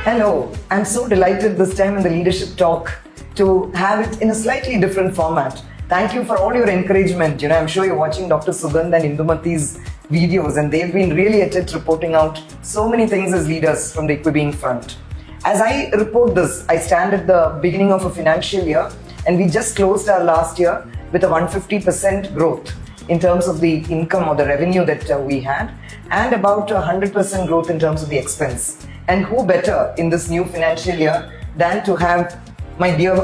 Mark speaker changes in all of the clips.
Speaker 1: Hello, I'm so delighted this time in the Leadership Talk to have it in a slightly different format. Thank you for all your encouragement. I'm sure you're watching Dr. Sugandh and Indumati's videos, and they've been really at it reporting out so many things as leaders from the Equibeing front. As I report this, I stand at the beginning of a financial year, and we just closed our last year with a 150% growth in terms of the income or the revenue that we had, and about 100% growth in terms of the expense. And who better in this new financial year than to have my dear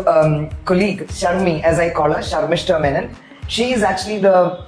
Speaker 1: colleague Sharmi, as I call her, Sharmishta Menon. She is actually the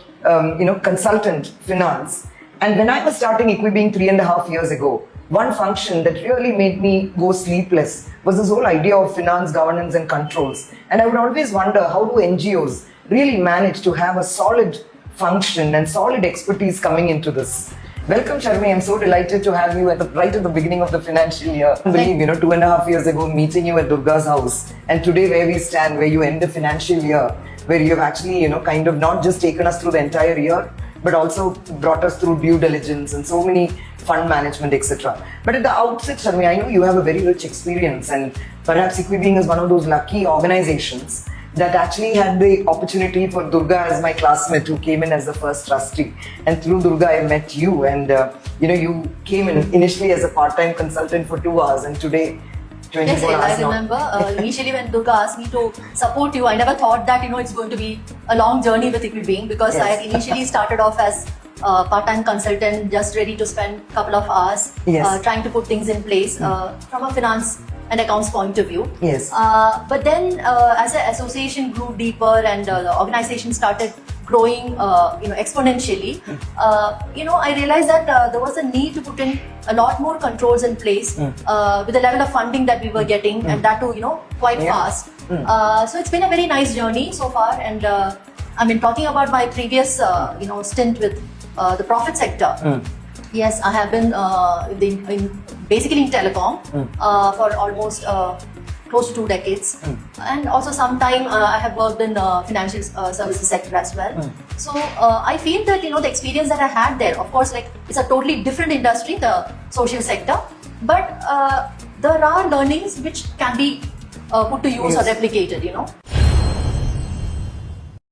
Speaker 1: consultant finance. And when I was starting Equibeing 3.5 years ago, one function that really made me go sleepless was this whole idea of finance, governance and controls. And I would always wonder, how do NGOs really manage to have a solid function and solid expertise coming into this? Welcome, Sharmi. I'm so delighted to have you right at the beginning of the financial year. I believe, 2.5 years ago, meeting you at Durga's house, and today where we stand, where you end the financial year, where you have actually, kind of not just taken us through the entire year, but also brought us through due diligence and so many fund management, etc. But at the outset, Sharmi, I know you have a very rich experience, and perhaps Equibeing is one of those lucky organizations that actually had the opportunity for Durga as my classmate who came in as the first trustee. And through Durga, I met you, and you came in initially as a part-time consultant for 2 hours, and today 24 hours.
Speaker 2: Yes, I remember initially when Durga asked me to support you, I never thought that it's going to be a long journey with Equibeing, because
Speaker 1: Yes.
Speaker 2: I initially started off as a part-time consultant, just ready to spend a couple of hours
Speaker 1: Yes.
Speaker 2: trying to put things in place from a finance and accounts point of view.
Speaker 1: Yes.
Speaker 2: But then as the association grew deeper and the organization started growing exponentially, I realized that there was a need to put in a lot more controls in place with the level of funding that we were getting, and that too quite fast. So it's been a very nice journey so far, and talking about my previous stint with the profit sector. Yes, I have been basically in telecom for almost close to 2 decades, and also sometime I have worked in financial services sector as well. So I feel that the experience that I had there, of course, it's a totally different industry, the social sector, but there are learnings which can be put to use or replicated.